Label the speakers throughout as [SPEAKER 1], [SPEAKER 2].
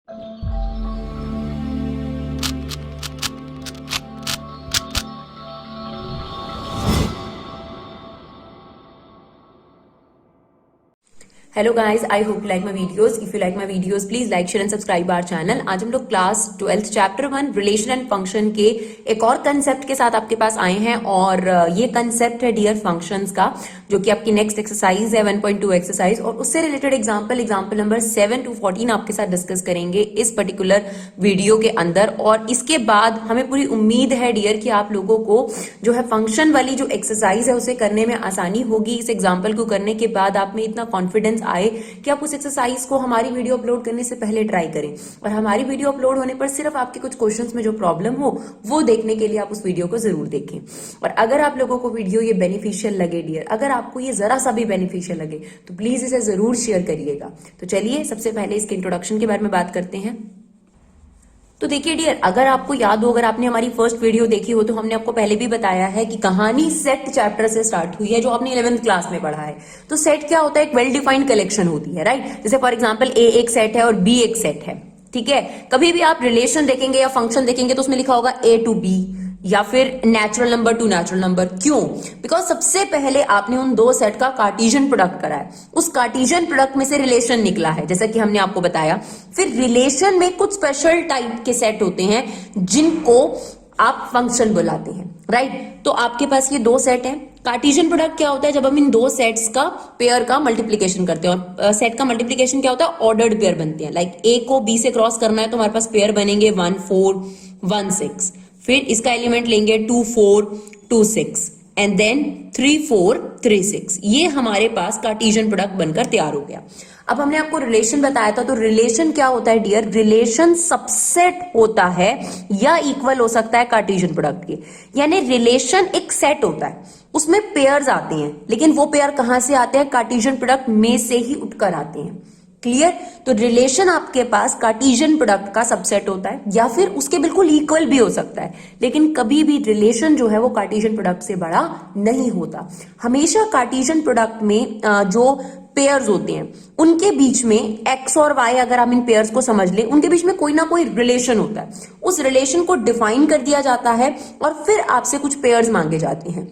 [SPEAKER 1] Hello guys, I hope you like my videos. If you like my videos please like share and subscribe our channel. आज हम लोग class 12 chapter 1 relation and function के एक और concept के साथ आपके पास आए हैं और ये कंसेप्ट है डियर फंक्शंस का, जो कि आपकी नेक्स्ट एक्सरसाइज है 1.2 एक्सरसाइज, और उससे रिलेटेड एग्जांपल नंबर 7 to 14 आपके साथ डिस्कस करेंगे इस पर्टिकुलर वीडियो के अंदर। और इसके बाद हमें पूरी उम्मीद है डियर कि आप लोगों को जो है फंक्शन वाली जो एक्सरसाइज है उसे करने में आसानी होगी। इस एग्जाम्पल को करने के बाद आप में इतना कॉन्फिडेंस आए कि आप उस एक्सरसाइज को हमारी वीडियो अपलोड करने से पहले ट्राई करें, और हमारी वीडियो अपलोड होने पर सिर्फ आपके कुछ क्वेश्चंस में जो प्रॉब्लम हो वो देखने के लिए आप उस वीडियो को जरूर देखें। और अगर आप लोगों को वीडियो ये बेनिफिशियल लगे डियर, अगर आपको ये जरा सा भी बेनिफिशियल लगे तो प्लीज इसे जरूर शेयर करिएगा। तो चलिए सबसे पहले इसके इंट्रोडक्शन के बारे में बात करते हैं। तो देखिए डियर, अगर आपको याद हो, अगर आपने हमारी फर्स्ट वीडियो देखी हो तो हमने आपको पहले भी बताया है कि कहानी सेट चैप्टर से स्टार्ट हुई है, जो आपने 11th क्लास में पढ़ा है। तो सेट क्या होता है? एक वेल डिफाइंड कलेक्शन होती है, राइट। जैसे फॉर एग्जांपल ए एक सेट है और बी एक सेट है, ठीक है। कभी भी आप रिलेशन देखेंगे या फंक्शन देखेंगे तो उसमें लिखा होगा ए टू बी या फिर natural number two natural number. क्यों? बिकॉज सबसे पहले आपने उन दो सेट का कार्टेशियन प्रोडक्ट करा है, उस कार्टेशियन प्रोडक्ट में से रिलेशन निकला है, जैसा कि हमने आपको बताया। फिर रिलेशन में कुछ स्पेशल टाइप के सेट होते हैं जिनको आप फंक्शन बुलाते हैं, राइट। तो आपके पास ये दो सेट हैं। कार्टेशियन प्रोडक्ट क्या होता है? जब हम इन दो सेट्स का पेयर का मल्टीप्लीकेशन करते हैं, और सेट का मल्टीप्लीकेशन क्या होता है? ऑर्डर्ड पेयर बनते हैं। लाइक ए को बी से क्रॉस करना है तो हमारे पास पेयर बनेंगे 1 4 1 6, फिर इसका एलिमेंट लेंगे 2 4 2 6 एंड देन 3 4 3 6। ये हमारे पास कार्टेशियन प्रोडक्ट बनकर तैयार हो गया। अब हमने आपको रिलेशन बताया था, तो रिलेशन क्या होता है डियर? रिलेशन सबसेट होता है या इक्वल हो सकता है कार्टेशियन प्रोडक्ट के। यानी रिलेशन एक सेट होता है, उसमें पेयर्स आते हैं, लेकिन वो पेयर कहां से आते हैं? कार्टेशियन प्रोडक्ट में से ही उठकर आते हैं। क्लियर? तो रिलेशन आपके पास कार्टेशियन प्रोडक्ट का सबसेट होता है या फिर उसके बिल्कुल इक्वल भी हो सकता है, लेकिन कभी भी रिलेशन जो है वो कार्टेशियन प्रोडक्ट से बड़ा नहीं होता। हमेशा कार्टेशियन प्रोडक्ट में जो पेयर्स होते हैं उनके बीच में एक्स और वाई, अगर हम इन पेयर्स को समझ लें, उनके बीच में कोई ना कोई रिलेशन होता है। उस रिलेशन को डिफाइन कर दिया जाता है और फिर आपसे कुछ पेयर्स मांगे जाते हैं।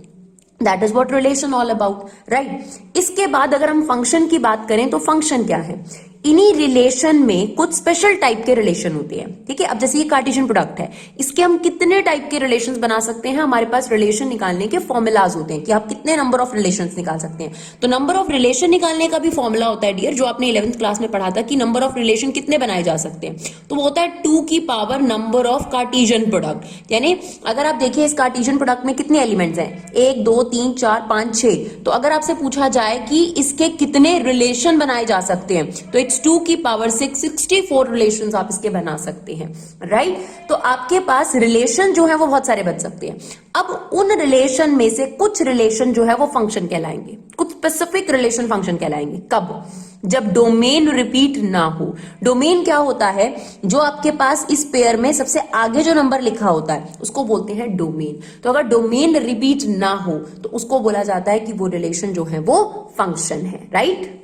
[SPEAKER 1] That is what relation all about, right. इसके बाद अगर हम फंक्शन की बात करें तो फंक्शन क्या है? इन्हीं रिलेशन में कुछ स्पेशल टाइप के रिलेशन होते हैं, ठीक है। अब जैसे ये कार्टेशियन प्रोडक्ट है, इसके हम कितने टाइप के रिलेशंस बना सकते हैं? हमारे पास रिलेशन निकालने के फॉर्मूलाज होते हैं कि आप कितने नंबर ऑफ रिलेशंस निकाल सकते हैं। तो नंबर ऑफ रिलेशन निकालने का भी फॉर्मूला होता है डियर, जो आपने 11th क्लास में पढ़ा था कि नंबर ऑफ रिलेशन कितने बनाए जा सकते हैं। तो वो होता है 2 की power number of Cartesian product. यानी अगर आप देखिए इस कार्टेशियन प्रोडक्ट में कितने एलिमेंट्स हैं? 1 2 3 4 5 6। तो अगर आपसे पूछा जाए कि इसके कितने रिलेशन बनाए जा सकते हैं, तो इट्स 2 की पावर 6 64 रिलेशंस आप इसके बना सकते हैं, राइट। तो आपके पास रिलेशन जो है वो बहुत सारे बन सकते हैं। अब उन रिलेशन में से कुछ रिलेशन जो है वो फंक्शन कहलाएंगे, कुछ स्पेसिफिक रिलेशन फंक्शन कहलाएंगे। कब? जब डोमेन रिपीट ना हो। डोमेन क्या होता है? जो आपके पास इस पेयर में सबसे आगे जो नंबर लिखा होता है उसको बोलते हैं डोमेन। तो अगर डोमेन रिपीट ना हो तो उसको बोला जाता है कि वो रिलेशन जो है वो फंक्शन है, राइट।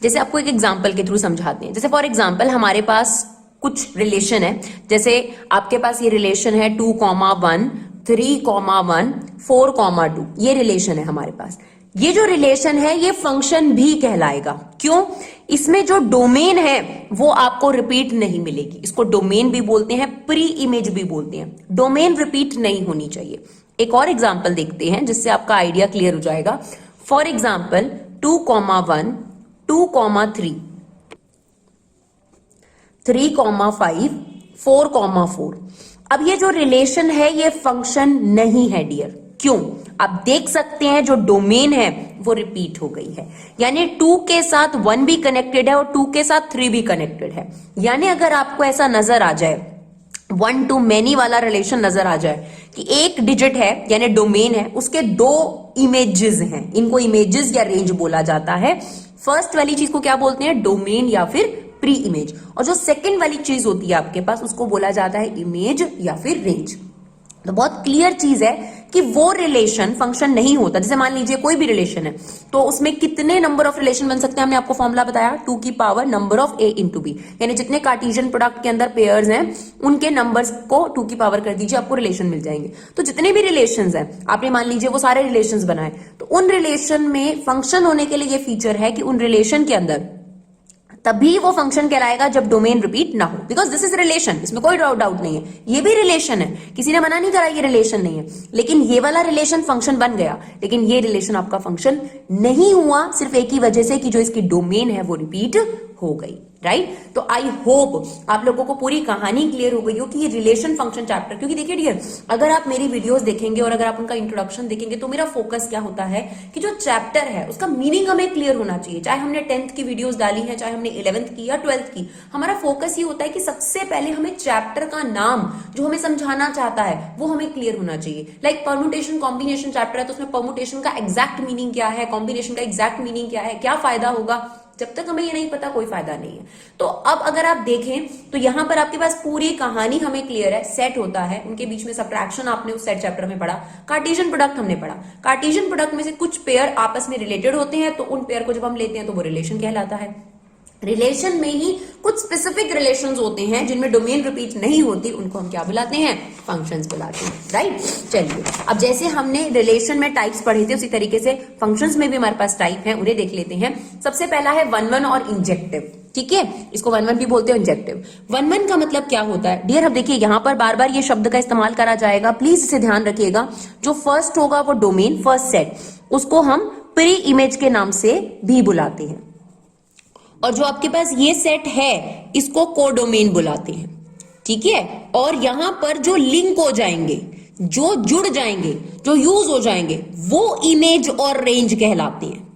[SPEAKER 1] जैसे आपको एक एग्जांपल के थ्रू समझाते हैं। जैसे फॉर एग्जांपल हमारे पास कुछ रिलेशन है, जैसे आपके पास ये रिलेशन है 2, 1 3, 1 4, 2। ये रिलेशन है हमारे पास। ये जो रिलेशन है ये फंक्शन भी कहलाएगा। क्यों? इसमें जो डोमेन है वो आपको रिपीट नहीं मिलेगी। इसको डोमेन भी बोलते हैं, प्री इमेज भी बोलते हैं। डोमेन रिपीट नहीं होनी चाहिए। एक और एग्जांपल देखते हैं जिससे आपका आइडिया क्लियर हो जाएगा। For example 2, 1 2, 3 3, 5 4, 4। अब ये जो रिलेशन है ये फंक्शन नहीं है डियर। क्यों? आप देख सकते हैं जो डोमेन है वो रिपीट हो गई है। यानी 2 के साथ 1 भी कनेक्टेड है और 2 के साथ 3 भी कनेक्टेड है। यानी अगर आपको ऐसा नजर आ जाए, 1 to many वाला रिलेशन नजर आ जाए कि एक डिजिट है यानी डोमेन है, उसके 2 इमेजेस हैं, इनको इमेजेस या रेंज बोला जाता है। फर्स्ट वाली चीज को क्या बोलते हैं? डोमेन या फिर प्री इमेज। और जो सेकंड वाली चीज होती है आपके पास उसको बोला जाता है इमेज या फिर रेंज। तो बहुत क्लियर चीज है कि वो रिलेशन फंक्शन नहीं होता। जैसे मान लीजिए कोई भी रिलेशन है तो उसमें कितने नंबर ऑफ रिलेशन बन सकते हैं, हमने आपको फॉर्मूला बताया 2 की power number of a into B, यानी जितने कार्टेशियन प्रोडक्ट के अंदर पेयर्स हैं उनके नंबर्स को 2 की पावर कर दीजिए, आपको रिलेशन मिल जाएंगे। तो जितने भी रिलेशंस हैं आपने मान लीजिए वो सारे रिलेशंस बनाए, तो उन रिलेशन में फंक्शन होने के लिए ये फीचर है कि उन रिलेशन के अंदर तभी वो फंक्शन कहलाएगा जब डोमेन रिपीट ना हो, बिकॉज दिस इज रिलेशन, इसमें कोई डाउट नहीं है, ये भी रिलेशन है, किसी ने मना नहीं करा ये रिलेशन नहीं है, लेकिन ये वाला रिलेशन फंक्शन बन गया, लेकिन ये रिलेशन आपका फंक्शन नहीं हुआ सिर्फ एक ही वजह से कि जो इसकी डोमेन है वो रिपीट हो गई, राइट। तो आई होप आप लोगों को पूरी कहानी क्लियर हो गई हो कि ये रिलेशन फंक्शन चैप्टर, क्योंकि देखिए डियर, अगर आप मेरी वीडियोस देखेंगे और अगर आप उनका इंट्रोडक्शन देखेंगे तो मेरा फोकस क्या होता है कि जो चैप्टर है उसका मीनिंग हमें क्लियर होना चाहिए। चाहे हमने 10th की वीडियोस डाली है, चाहे हमने 11th की या 12th की, हमारा फोकस ये होता है कि सबसे पहले हमें चैप्टर का नाम जो हमें समझाना चाहता है वो हमें क्लियर होना चाहिए। लाइक परमुटेशन कॉम्बिनेशन चैप्टर है तो उसमें परमुटेशन का एग्जैक्ट मीनिंग क्या है, कॉम्बिनेशन का एग्जैक्ट मीनिंग क्या है, क्या फायदा होगा, जब तक हमें ये नहीं पता कोई फायदा नहीं है। तो अब अगर आप देखें तो यहां पर आपके पास पूरी कहानी हमें क्लियर है, सेट होता है, उनके बीच में सब्ट्रैक्शन आपने उस सेट चैप्टर में पढ़ा, कार्टेशियन प्रोडक्ट हमने पढ़ा, कार्टेशियन प्रोडक्ट में से कुछ पेयर आपस में रिलेटेड होते हैं तो उन पेयर को जब हम लेते हैं तो वो रिलेशन कहलाता है। रिलेशन में ही कुछ स्पेसिफिक रिलेशंस होते हैं जिनमें डोमेन रिपीट नहीं होती, उनको हम क्या बुलाते हैं, फंक्शंस बुलाते हैं, राइट। चलिए अब जैसे हमने रिलेशन में टाइप्स पढ़े थे उसी तरीके से फंक्शंस में भी हमारे पास टाइप है, उन्हें देख लेते हैं। सबसे पहला है 1-1 और इंजेक्टिव, ठीक है, इसको 1-1 भी बोलते हैं, इंजेक्टिव। 1-1 का मतलब क्या होता है डियर, अब देखिए यहां पर बार बार ये शब्द का इस्तेमाल करा जाएगा, प्लीज इसे ध्यान रखिएगा। जो फर्स्ट होगा वो डोमेन, फर्स्ट सेट, उसको हम प्री इमेज के नाम से भी बुलाते हैं, और जो आपके पास ये सेट है इसको कोडोमेन बुलाते हैं, ठीक है। और यहां पर जो लिंक हो जाएंगे, जो जुड़ जाएंगे, जो यूज हो जाएंगे, वो इमेज और रेंज कहलाते हैं।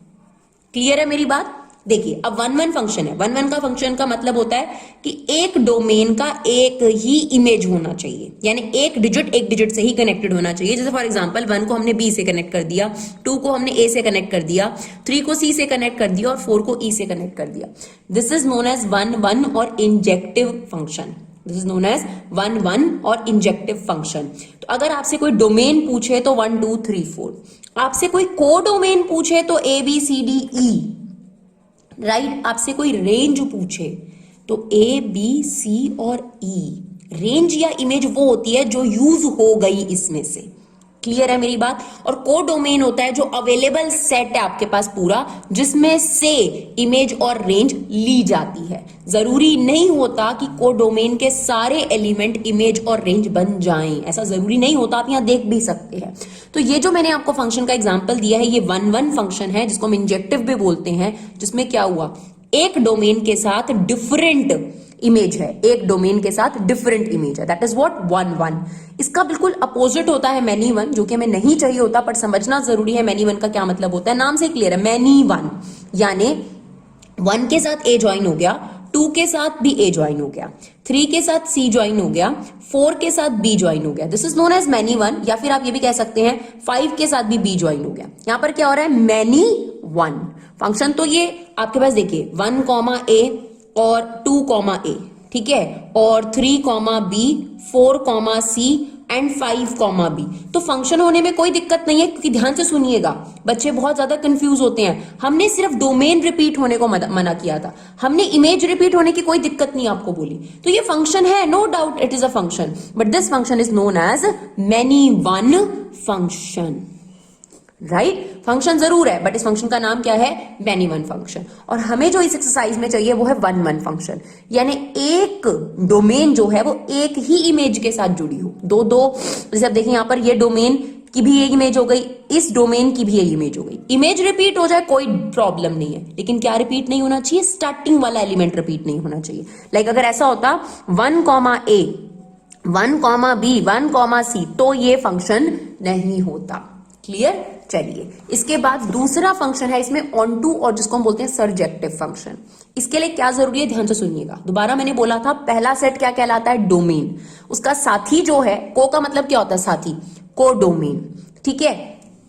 [SPEAKER 1] क्लियर है मेरी बात। देखिए अब 1-1 फंक्शन है, 1-1 का फंक्शन का मतलब होता है कि एक डोमेन का एक ही इमेज होना चाहिए, यानी एक डिजिट से ही कनेक्टेड होना चाहिए। जैसे फॉर एग्जांपल 1 को हमने बी से कनेक्ट कर दिया, 2 को हमने ए से कनेक्ट कर दिया, 3 को सी से कनेक्ट कर दिया और 4 को ई से कनेक्ट कर दिया। दिस इज नोन एज 1-1 और injective function, this is known as 1-1 और इंजेक्टिव फंक्शन। तो अगर आपसे कोई डोमेन पूछे तो 1 2 3 4, आपसे कोई कोडोमेन पूछे तो ABCDE, राइट। आपसे कोई रेंज पूछे तो ABC और E। रेंज या इमेज वो होती है जो यूज हो गई इसमें से, क्लियर है मेरी बात। और कोडोमेन होता है जो अवेलेबल सेट है आपके पास पूरा, जिसमें से इमेज और रेंज ली जाती है। जरूरी नहीं होता कि कोडोमेन के सारे एलिमेंट इमेज और रेंज बन जाएं, ऐसा जरूरी नहीं होता, आप यहां देख भी सकते हैं। तो ये जो मैंने आपको फंक्शन का एग्जांपल दिया है ये 1-1 फंक्शन है, जिसको हम इंजेक्टिव भी बोलते हैं, जिसमें क्या हुआ, एक डोमेन के साथ डिफरेंट इमेज है, एक डोमेन के साथ डिफरेंट इमेज है, दैट इज व्हाट 1-1। इसका बिल्कुल अपोजिट होता है मैनी वन, जो कि हमें नहीं चाहिए होता पर समझना जरूरी है। मैनी वन का क्या मतलब होता है, नाम से क्लियर है, मैनी वन, यानी 1 के साथ ए ज्वाइन हो गया, 2 के साथ भी ए ज्वाइन हो गया, 3 के साथ सी ज्वाइन हो गया, 4 के साथ बी ज्वाइन हो गया, this is known as many one. या फिर आप ये भी कह सकते हैं 5 के साथ भी बी ज्वाइन हो गया। यहां पर क्या हो रहा है, मैनी वन फंक्शन। तो ये आपके पास देखिए 1, A और 2, A, ठीक है, और 3, B, 4, C एंड 5, B। तो फंक्शन होने में कोई दिक्कत नहीं है, क्योंकि ध्यान से सुनिएगा, बच्चे बहुत ज्यादा कंफ्यूज होते हैं। हमने सिर्फ डोमेन रिपीट होने को मना किया था, हमने इमेज रिपीट होने की कोई दिक्कत नहीं आपको बोली। तो ये फंक्शन है, no doubt it is a function, but this function is known as many one function, right. Function जरूर है बट इस फंक्शन का नाम क्या है, मैनी वन फंक्शन। और हमें जो इस एक्सरसाइज में चाहिए वो है 1-1 फंक्शन, यानी एक डोमेन जो है वो एक ही इमेज के साथ जुड़ी हो। दो जैसे आप देखिए यहां पर ये डोमेन की भी एक इमेज हो गई, इस डोमेन की भी एक इमेज हो गई। इमेज रिपीट हो जाए कोई प्रॉब्लम नहीं है, लेकिन क्या रिपीट नहीं होना चाहिए, स्टार्टिंग वाला एलिमेंट रिपीट नहीं होना चाहिए। लाइक अगर ऐसा होता 1, A, 1, B, 1, C, तो ये फंक्शन नहीं होता। क्लियर। चलिए इसके बाद दूसरा फंक्शन है इसमें ऑनटू, और जिसको हम बोलते हैं सरजेक्टिव फंक्शन। इसके लिए क्या जरूरी है, ध्यान से सुनिएगा। दोबारा मैंने बोला था पहला सेट क्या कहलाता है, डोमेन। उसका साथी जो है, को का मतलब क्या होता है, साथी, कोडोमेन, ठीक है।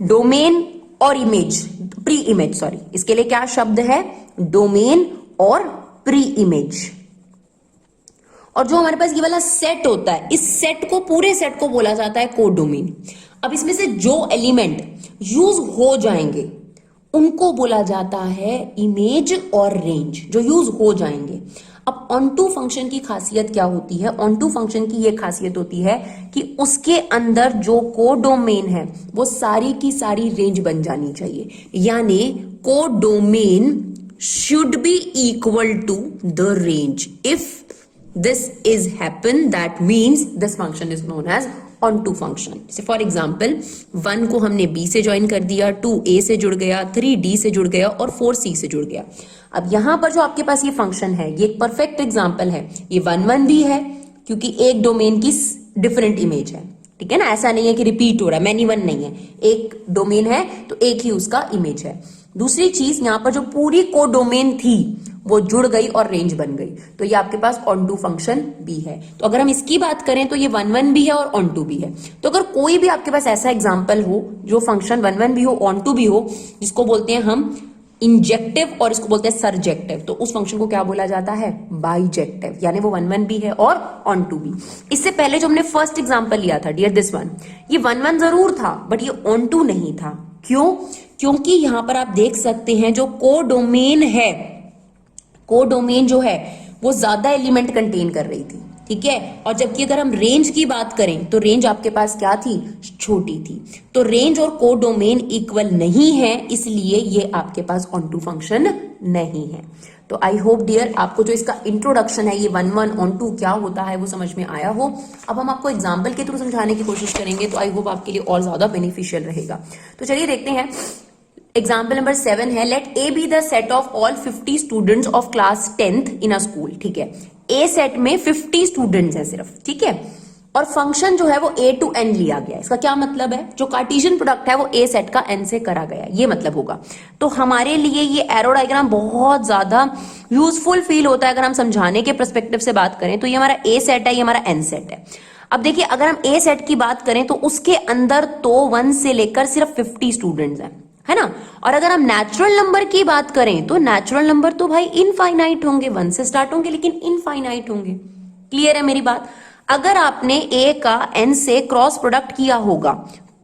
[SPEAKER 1] डोमेन और इमेज, प्री इमेज, सॉरी, इसके लिए क्या शब्द है, डोमेन और प्री इमेज। और जो हमारे पास ये वाला सेट होता है, इस सेट को, पूरे सेट को बोला जाता है कोडोमेन। अब इसमें से जो एलिमेंट यूज हो जाएंगे उनको बोला जाता है इमेज और रेंज, जो यूज हो जाएंगे। अब ऑन टू फंक्शन की खासियत क्या होती है? ऑन टू फंक्शन की यह खासियत होती है कि उसके अंदर जो कोडोमेन है वो सारी की सारी रेंज बन जानी चाहिए, यानी codomain should be equal to the range. If this is happen, that means this function is known as onto function. जैसे फॉर एग्जाम्पल 1 को हमने b से ज्वाइन कर दिया, 2 a से जुड़ गया, 3 d से जुड़ गया और 4 c से जुड़ गया। अब यहां पर जो आपके पास ये फंक्शन है ये एक परफेक्ट एग्जाम्पल है। ये 1 1 भी है क्योंकि एक डोमेन की डिफरेंट इमेज है, ठीक है ना। ऐसा नहीं है कि रिपीट हो रहा है, मैनी वन नहीं है, एक डोमेन है तो एक ही उसका इमेज है। दूसरी चीज, यहां पर जो पूरी कोडोमेन थी वो जुड़ गई और रेंज बन गई, तो ये आपके पास ऑन टू फंक्शन भी है। तो अगर हम इसकी बात करें तो ये 1 1 भी है और ऑन टू भी है। तो अगर कोई भी आपके पास ऐसा एग्जांपल हो जो फंक्शन 1 1 भी हो, ऑन टू भी हो, जिसको बोलते हैं हम इंजेक्टिव और इसको बोलते हैं सरजेक्टिव, तो उस फंक्शन को क्या बोला जाता है? बाइजेक्टिव, यानी वो 1 1 भी है और ऑन टू भी। इससे पहले जो हमने फर्स्ट एग्जांपल लिया था, डियर दिस वन, ये 1 1 जरूर था बट ये ऑन टू नहीं था। क्यों? क्योंकि यहां पर आप देख सकते हैं जो कोडोमेन है, कोडोमेन जो है वो ज्यादा एलिमेंट कंटेन कर रही थी, ठीक है। और जबकि अगर हम रेंज की बात करें तो रेंज आपके पास क्या थी? छोटी थी। तो रेंज और कोडोमेन इक्वल नहीं है, इसलिए ये आपके पास ऑन टू फंक्शन नहीं है। तो आई होप डियर आपको जो इसका इंट्रोडक्शन है ये 1 1 ऑन टू क्या होता है वो समझ में आया हो। अब हम आपको एग्जाम्पल के थ्रू समझाने की कोशिश करेंगे, तो आई होप आपके लिए और ज्यादा बेनिफिशियल रहेगा। तो चलिए देखते हैं। एग्जाम्पल नंबर 7 है, let A B the set of all 50 students of class 10th in a school, ठीक है। ए सेट में 50 स्टूडेंट्स हैं सिर्फ, ठीक है। और फंक्शन जो है वो a to n लिया गया। इसका क्या मतलब है? जो कार्टेशियन प्रोडक्ट है वो a सेट का n से करा गया, ये मतलब होगा। तो हमारे लिए ये एरो डायग्राम बहुत ज्यादा यूजफुल फील होता है अगर हम समझाने के पर्सपेक्टिव से बात करें। तो ये हमारा a सेट है, ये हमारा n सेट है। अब देखिए, अगर हम a सेट की बात करें तो उसके अंदर तो 1 से लेकर सिर्फ 50 स्टूडेंट्स हैं, है ना। और अगर हम नेचुरल नंबर की बात करें तो नेचुरल नंबर तो भाई इनफाइनाइट होंगे, 1 से स्टार्ट होंगे लेकिन इनफाइनाइट होंगे। क्लियर है मेरी बात? अगर आपने a का n से क्रॉस प्रोडक्ट किया होगा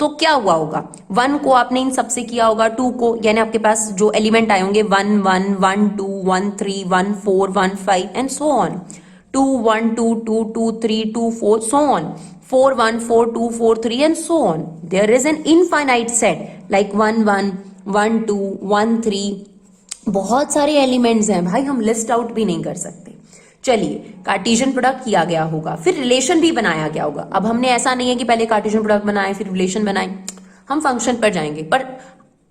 [SPEAKER 1] तो क्या हुआ होगा? 1 को आपने इन सबसे किया होगा, 2 को, यानी आपके पास जो एलिमेंट आए होंगे 1 1 1 2 1 3 1 4 1 5 and so on, 2 1 2 2 2 3 2 4 so on, 4 1 4 2 4 3 and so on. There is an infinite set like 1 1 1 2 1 3, बहुत सारे एलिमेंट्स हैं भाई, हम लिस्ट आउट भी नहीं कर सकते। चलिए, कार्टेशियन प्रोडक्ट किया गया होगा, फिर रिलेशन भी बनाया गया होगा। अब हमने ऐसा नहीं है कि पहले कार्टेशियन प्रोडक्ट बनाए फिर रिलेशन बनाए, हम फंक्शन पर जाएंगे, पर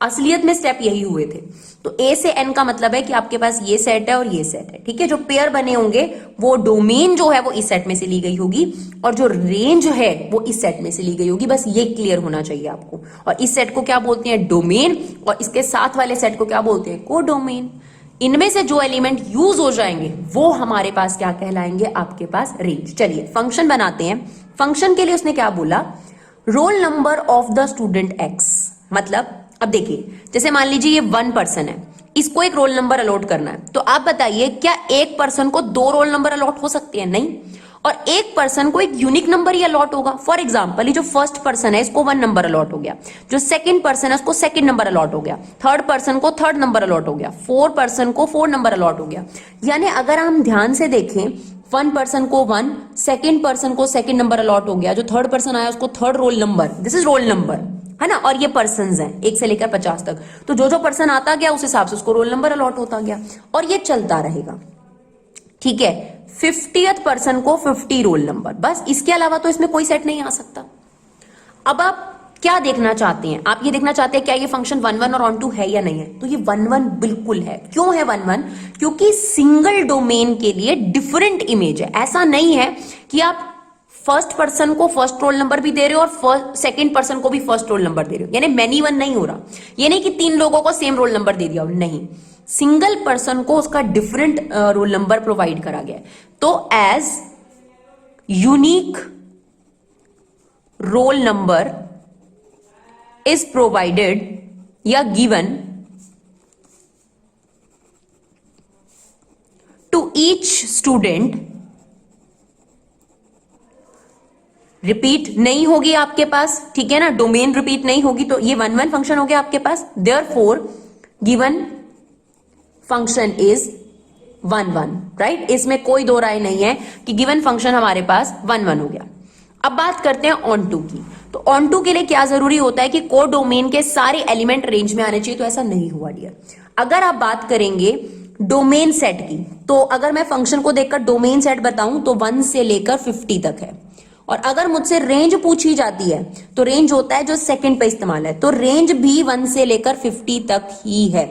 [SPEAKER 1] असलियत में स्टेप यही हुए थे। तो a से n का मतलब है कि आपके पास ये सेट है और ये सेट है, ठीक है। जो पेयर बने होंगे वो डोमेन जो है वो इस सेट में से ली गई होगी और जो रेंज है वो इस सेट में से ली गई होगी। बस ये क्लियर होना चाहिए आपको। और इस सेट को क्या बोलते हैं? डोमेन। और इसके साथ वाले सेट को क्या बोलते हैं? कोडोमेन। इनमें से जो एलिमेंट यूज हो जाएंगे वो हमारे पास क्या कहलाएंगे? आपके पास रेंज। चलिए फंक्शन बनाते हैं। फंक्शन के लिए उसने क्या बोला? Roll number of the student x. मतलब अब देखिए, जैसे मान लीजिए ये 1 पर्सन है, इसको एक रोल नंबर अलॉट करना है, तो आप बताइए क्या एक पर्सन को 2 रोल नंबर अलॉट हो सकते हैं? नहीं। और एक पर्सन को एक यूनिक नंबर ही अलॉट होगा। फॉर एग्जाम्पल, ये जो फर्स्ट पर्सन है इसको 1 नंबर अलॉट हो गया, जो सेकंड पर्सन है उसको सेकंड नंबर अलॉट हो गया, थर्ड पर्सन को 3rd नंबर अलॉट हो गया, 4 पर्सन को 4 नंबर अलॉट हो गया। यानी अगर हम ध्यान से देखें, 1 पर्सन को 1, सेकंड पर्सन को सेकंड नंबर अलॉट हो गया, जो थर्ड पर्सन आया उसको 3rd roll number, this is roll number, है ना। और ये पर्सन्स हैं 1 से लेकर 50 तक, तो जो जो पर्सन आता गया उस हिसाब से उसको रोल नंबर अलॉट होता गया और ये चलता रहेगा, ठीक है। 50th पर्सन को 50 रोल नंबर, बस। इसके अलावा तो इसमें कोई सेट नहीं आ सकता। अब आप क्या देखना चाहते हैं? आप ये देखना चाहते हैं क्या ये फंक्शन 1 1 और ऑन टू है या नहीं है? तो ये 1 1 बिल्कुल है। क्यों है 1 1? क्योंकि सिंगल डोमेन के लिए डिफरेंट इमेज है। ऐसा नहीं है कि आप फर्स्ट पर्सन को फर्स्ट रोल नंबर भी दे रहे हो और सेकंड पर्सन को भी फर्स्ट रोल नंबर दे रहे हो, यानी मैनी वन नहीं हो रहा। ये नहीं कि 3 लोगों को सेम रोल नंबर दे दिया हो, नहीं। सिंगल पर्सन को उसका डिफरेंट रोल नंबर प्रोवाइड करा गया है। तो as unique roll number is provided या given to each student repeat नहीं होगी आपके पास, ठीक है ना, डोमेन रिपीट नहीं होगी, तो ये 1 1 फंक्शन हो गया आपके पास। Therefore given function is 1 1, right. इसमें कोई दो राय नहीं है कि गिवन फंक्शन हमारे पास 1 1 हो गया। अब बात करते हैं ऑन टू की। तो ऑन टू के लिए क्या जरूरी होता है कि को डोमेन के सारे एलिमेंट रेंज में आने चाहिए, तो ऐसा नहीं हुआ डियर। अगर आप बात करेंगे डोमेन सेट की, तो अगर मैं फंक्शन को देखकर डोमेन सेट बताऊं तो 1 से लेकर 50 तक है। और अगर मुझसे रेंज पूछी जाती है तो रेंज होता है जो सेकंड पे इस्तेमाल है, तो रेंज भी 1 से लेकर 50 तक ही है।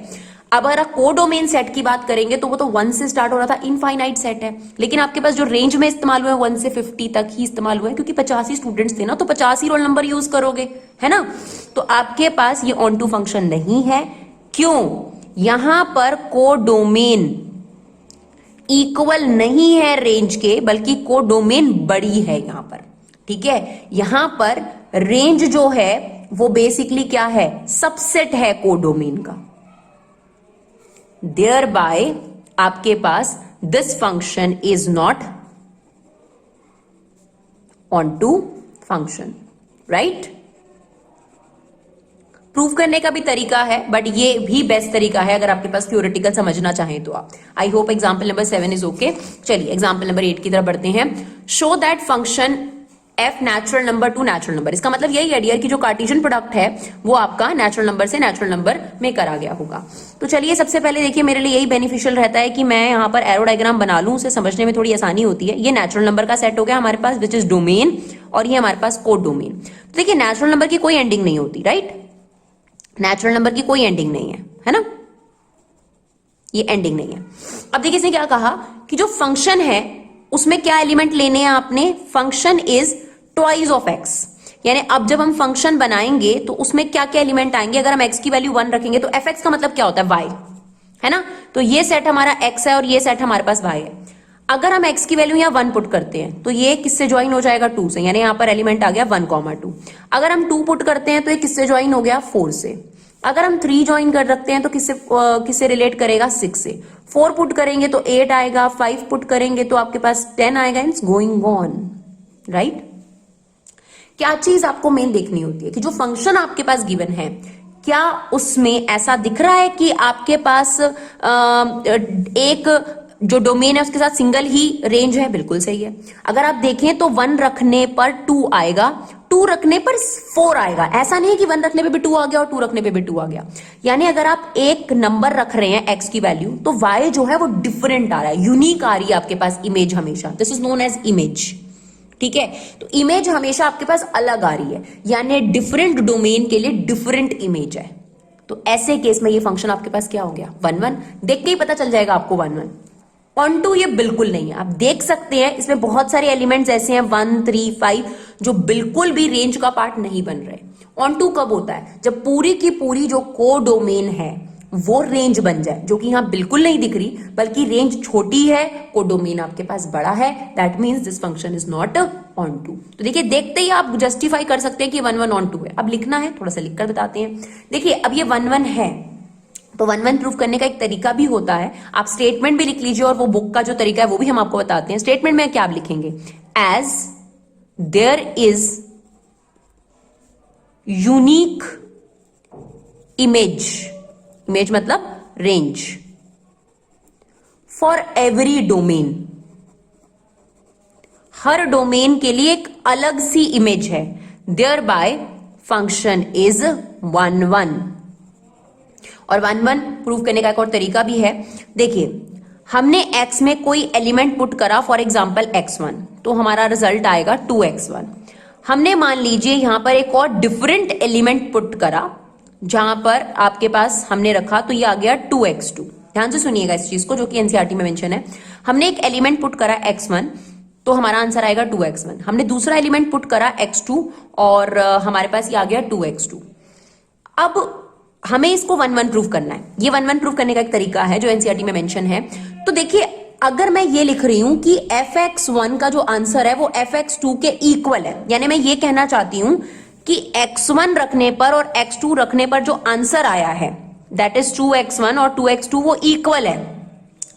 [SPEAKER 1] अब अगर आप कोडोमेन सेट की बात करेंगे तो वो तो 1 से स्टार्ट हो रहा था, इनफाइनाइट सेट है, लेकिन आपके पास जो रेंज में इस्तेमाल हुआ है 1 से 50 तक ही इस्तेमाल हुआ है, क्योंकि 50 ही स्टूडेंट्स थे ना, तो 50 ही रोल नंबर यूज करोगे, है ना। तो आपके पास ये ऑन टू फंक्शन नहीं है। क्यों? यहां पर कोडोमेन इक्वल नहीं है रेंज के, बल्कि कोडोमेन बड़ी है यहां पर, ठीक है। यहां पर रेंज जो है वो बेसिकली क्या है, सबसेट है कोडोमेन का। Thereby आपके पास this function is not onto function, right. Prove करने का भी तरीका है, बट ये भी बेस्ट तरीका है अगर आपके पास थ्योरेटिकल समझना चाहें तो आप। I hope example number 7 is okay. चलिए एग्जाम्पल नंबर 8 की तरफ बढ़ते हैं। Show that function F natural number two natural number. इसका मतलब यही है डियर कि जो कार्टेशियन प्रोडक्ट है वो आपका नेचुरल नंबर से नेचुरल नंबर में करा गया होगा। तो चलिए सबसे पहले देखिए, मेरे लिए यही बेनिफिशियल रहता है कि मैं यहाँ पर एरो डायग्राम बना लूं, उसे समझने में थोड़ी आसानी होती है। ये नेचुरल नंबर का सेट हो गया हमारे पास, विच इज डोमेन, और ये हमारे पास कोड डोमेन। तो देखिए नेचुरल नंबर की कोई एंडिंग नहीं होती, राइट। नेचुरल नंबर की कोई एंडिंग नहीं है ना, ये एंडिंग नहीं है। अब देखिए इसने क्या कहा कि जो फंक्शन है उसमें क्या एलिमेंट लेने हैं आपने, function is twice of x. यानी अब जब हम फंक्शन बनाएंगे तो उसमें क्या क्या एलिमेंट आएंगे। अगर हम एक्स की वैल्यू 1 रखेंगे तो एफ एक्स का मतलब क्या होता है, वाई, है ना। तो ये सेट हमारा एक्स है और ये सेट हमारे पास वाई है। अगर हम एक्स की वैल्यू यहाँ 1 पुट करते हैं तो ये किससे ज्वाइन हो जाएगा, 2 से, यानी यहाँ पर एलिमेंट आ गया 1,2। अगर हम 2 पुट करते हैं तो ये किससे ज्वाइन हो गया, 4 से। अगर हम 3 ज्वाइन कर रखते हैं तो किससे रिलेट करेगा, 6 से। 4 पुट करेंगे तो 8 आएगा, 5 पुट करेंगे तो आपके पास 10 आएगा, इट्स गोइंग ऑन, राइट। क्या चीज आपको मेन देखनी होती है कि जो फंक्शन आपके पास गिवन है, क्या उसमें ऐसा दिख रहा है कि आपके पास एक जो डोमेन है उसके साथ सिंगल ही रेंज है, बिल्कुल सही है। अगर आप देखें तो 1 रखने पर 2 आएगा, 2 रखने पर 4 आएगा। ऐसा नहीं है कि 1 रखने पे भी 2 आ गया और 2 रखने पे भी 2 आ गया। यानी अगर आप एक नंबर रख रहे हैं एक्स की वैल्यू, तो वाई जो है वो डिफरेंट आ रहा है, यूनिक आ रही है आपके पास इमेज हमेशा। This is known as image, ठीक है। तो इमेज हमेशा आपके पास अलग आ रही है, यानी डिफरेंट डोमेन के लिए डिफरेंट इमेज है। तो ऐसे केस में ये फंक्शन आपके पास क्या हो गया, 1 1। देख के ही पता चल जाएगा आपको 1 1। ऑन टू ये बिल्कुल नहीं है, आप देख सकते हैं इसमें बहुत सारे एलिमेंट्स ऐसे हैं 1 3 5 जो बिल्कुल भी रेंज का पार्ट नहीं बन रहे। ऑन टू कब होता है, जब पूरी की पूरी जो को डोमेन है वो रेंज बन जाए, जो कि यहां बिल्कुल नहीं दिख रही, बल्कि रेंज छोटी है, को डोमेन आपके पास बड़ा है। That means this function is not onto. तो देखिए देखते ही आप जस्टिफाई कर सकते हैं कि 1 1 ऑन टू है। अब लिखना है, थोड़ा सा लिखकर बताते हैं। देखिए अब ये 1 1 है, तो 1 1 प्रूफ करने का एक तरीका भी होता है, आप स्टेटमेंट भी लिख लीजिए और वो बुक का जो तरीका है वो भी हम आपको बताते हैं। स्टेटमेंट में क्या आप लिखेंगे, as there is unique image, image मतलब रेंज, फॉर एवरी डोमेन, हर डोमेन के लिए एक अलग सी इमेज है। Thereby function is 1 1। और 1 1 प्रूव करने का एक और तरीका भी है। देखिए हमने x में कोई एलिमेंट पुट करा, फॉर एग्जाम्पल x1, तो हमारा रिजल्ट आएगा 2x1। हमने मान लीजिए यहां पर एक और डिफरेंट एलिमेंट पुट करा, जहां पर आपके पास हमने रखा, तो ये आ गया 2x2। ध्यान से सुनिएगा इस चीज को, जो कि एनसीईआरटी में मेंशन है। हमने एक एलिमेंट पुट करा x1, तो हमारा आंसर आएगा 2x1। हमने दूसरा एलिमेंट पुट करा x2 और हमारे पास ये आ गया 2x2। अब हमें इसको 1 1 प्रूव करना है। ये 1 1 प्रूव करने का एक तरीका है जो एनसीईआरटी में मेंशन है। तो देखिए अगर मैं ये लिख रही हूं कि fx1 का जो आंसर है वो fx2 के इक्वल है, यानी मैं ये कहना चाहती हूं कि x1 रखने पर और x2 रखने पर जो आंसर आया है दैट इज 2x1 और 2x2 वो इक्वल है,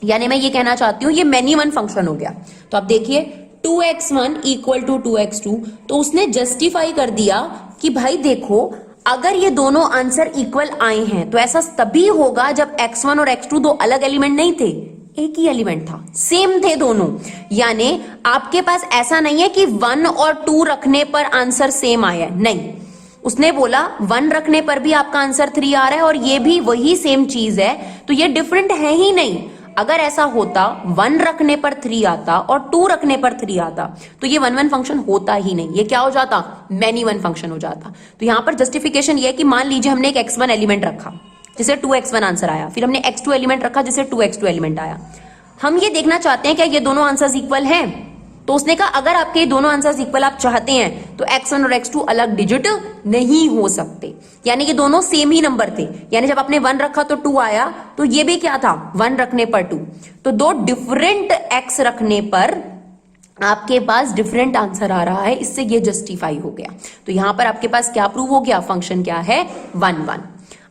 [SPEAKER 1] यानी मैं ये कहना चाहती हूं ये मेनी वन फंक्शन हो गया। तो आप देखिए 2x1 इक्वल टू 2x2, तो उसने जस्टिफाई कर दिया कि भाई देखो अगर ये दोनों आंसर इक्वल आए हैं तो ऐसा तभी होगा जब x1 और x2 दो अलग एलिमेंट नहीं थे, एक ही एलिमेंट था, सेम थे दोनों। यानी आपके पास ऐसा नहीं है कि 1 और 2 रखने पर आंसर सेम आया है, नहीं, उसने बोला 1 रखने पर भी आपका आंसर 3 आ रहा है और ये भी वही सेम चीज है, तो ये डिफरेंट है ही नहीं। अगर ऐसा होता 1 रखने पर 3 आता और 2 रखने पर 3 आता तो ये 1 1 फंक्शन होता ही नहीं, ये क्या हो जाता, मैनी वन फंक्शन हो जाता। तो यहां पर जस्टिफिकेशन ये है कि मान लीजिए हमने एक x1 एलिमेंट रखा जिसे 2x1 आंसर आया, फिर हमने x2 एलिमेंट रखा जिसे 2x2 एलिमेंट आया। हम ये देखना चाहते हैं क्या ये दोनों आंसर्स इक्वल हैं, तो उसने कहा अगर आपके ये दोनों आंसर्स इक्वल आप चाहते हैं तो x1 और x2 अलग डिजिट नहीं हो सकते, यानी ये दोनों सेम ही नंबर थे। यानी जब आपने 1 रखा तो 2 आया, तो ये भी क्या था, 1 रखने पर 2, तो दो डिफरेंट x रखने पर आपके पास डिफरेंट आंसर आ रहा है, इससे ये जस्टिफाई हो गया। तो यहां पर आपके पास क्या प्रूव हो गया, फंक्शन क्या है, 1 1।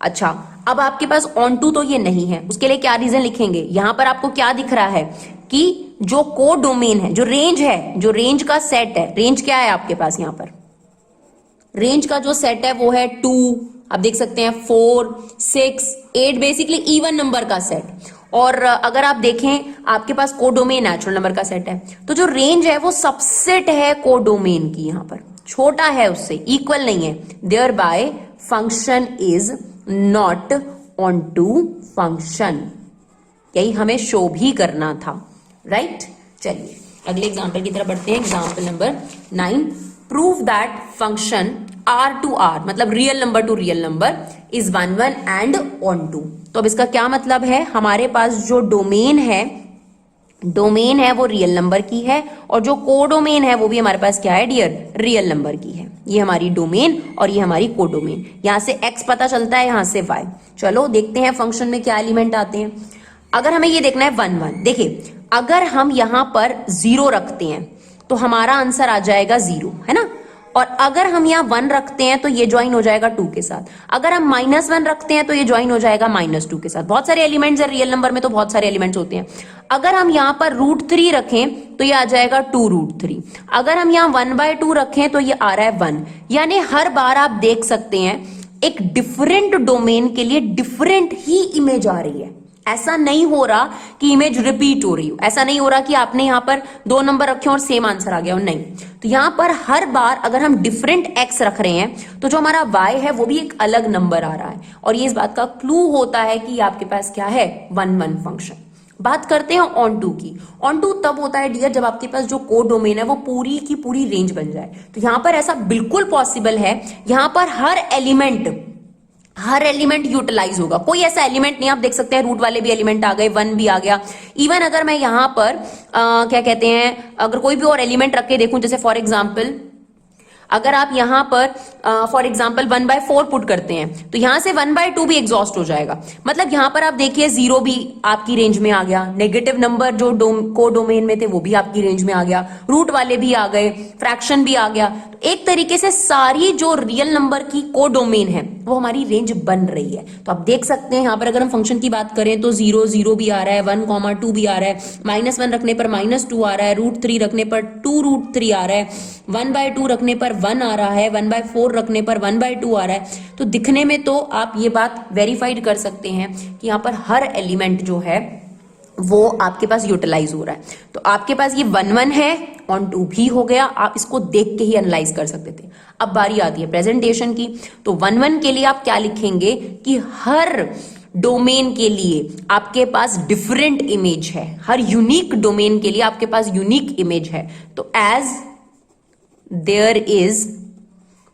[SPEAKER 1] अच्छा, अब आपके पास ऑन टू तो ये नहीं है, उसके लिए क्या रीजन लिखेंगे, यहां पर आपको क्या दिख रहा है कि जो को डोमेन है, जो रेंज है, जो रेंज का सेट है, रेंज क्या है आपके पास यहां पर, रेंज का जो सेट है वो है 2, आप देख सकते हैं 4 6 8, बेसिकली इवन नंबर का सेट। और अगर आप देखें आपके पास कोडोमेन नेचुरल नंबर का सेट है, तो जो रेंज है वो सबसेट है कोडोमेन की, यहां पर छोटा है उससे, इक्वल नहीं है, thereby function is not onto function, यही हमें शो भी करना था, राइट। चलिए अगले एग्जांपल की तरफ बढ़ते हैं, example number 9, prove that function r to r, मतलब real number to real number, is 1 1 and onto. तो अब इसका क्या मतलब है, हमारे पास जो डोमेन है वो रियल नंबर की है, और जो कोडोमेन है वो भी हमारे पास क्या है डियर, रियल नंबर की है। ये हमारी डोमेन और ये हमारी कोडोमेन, यहां से x पता चलता है, यहां से y। चलो देखते हैं फंक्शन में क्या एलिमेंट आते हैं। अगर हमें ये देखना है 1 1, देखिए अगर हम यहां पर 0 रखते हैं तो हमारा आंसर आ जाएगा 0, है ना, और अगर हम यहाँ 1 रखते हैं तो ये ज्वाइन हो जाएगा 2 के साथ, अगर हम -1 रखते हैं तो ये ज्वाइन हो जाएगा -2 के साथ। बहुत सारे एलिमेंट्स है रियल नंबर में, तो बहुत सारे एलिमेंट्स होते हैं। अगर हम यहाँ पर √3 रखें तो ये आ जाएगा 2√3, अगर हम यहाँ 1/2 रखें तो ये आ रहा है 1। यानी हर बार आप देख सकते हैं एक डिफरेंट डोमेन के लिए डिफरेंट ही इमेज आ रही है, ऐसा नहीं हो रहा कि इमेज रिपीट हो रही हो, ऐसा नहीं हो रहा कि आपने यहां पर 2 नंबर रखे और सेम आंसर आ गया हो, नहीं। तो यहां पर हर बार अगर हम डिफरेंट x रख रहे हैं तो जो हमारा y है वो भी एक अलग नंबर आ रहा है, और ये इस बात का क्लू होता है कि आपके पास क्या है, 1 1 फंक्शन। बात करते हैं ऑन टू की। ऑन टू तब होता है डियर जब आपके पास जो कोड डोमेन है वो पूरी की पूरी रेंज बन जाए। तो यहां पर ऐसा बिल्कुल पॉसिबल है, यहां पर हर एलिमेंट यूटिलाइज होगा, कोई ऐसा एलिमेंट नहीं, आप देख सकते हैं रूट वाले भी एलिमेंट आ गए, 1 भी आ गया। इवन अगर मैं यहां पर क्या कहते हैं, अगर कोई भी और एलिमेंट रख के देखूं, जैसे फॉर एग्जाम्पल अगर आप यहां पर फॉर एग्जाम्पल 1/4 पुट करते हैं तो यहां से 1/2 भी एग्जॉस्ट हो जाएगा। मतलब यहां पर आप देखिए 0 भी आपकी रेंज में आ गया, नेगेटिव नंबर जो को डोमेन में थे वो भी आपकी रेंज में आ गया, रूट वाले भी आ गए, फ्रैक्शन भी आ गया। तो एक तरीके से सारी जो रियल नंबर की को डोमेन है वो हमारी रेंज बन रही है। तो आप देख सकते हैं यहां पर अगर हम फंक्शन की बात करें तो 0 0 भी आ रहा है, 1 2 भी आ रहा है, -1 रखने पर -2 आ रहा है, √3 रखने पर 2√3 आ रहा है, 1/2 रखने पर 1 आ रहा है, 1/4 रखने पर 1/2 आ रहा है। तो दिखने में तो आप ये बात वेरीफाइड कर सकते हैं कि यहाँ पर हर एलिमेंट जो है वो आपके पास यूटिलाइज हो रहा है। तो आपके पास ये 1 1 है, ऑन टू भी हो गया, आप इसको देख के ही एनालाइज कर सकते थे। अब बारी आती है प्रेजेंटेशन की। तो 1 1 के लिए आप क्या लिखेंगे कि हर डोमेन के लिए आपके पास डिफरेंट इमेज है, हर यूनिक डोमेन के लिए आपके पास यूनिक इमेज है। तो as there is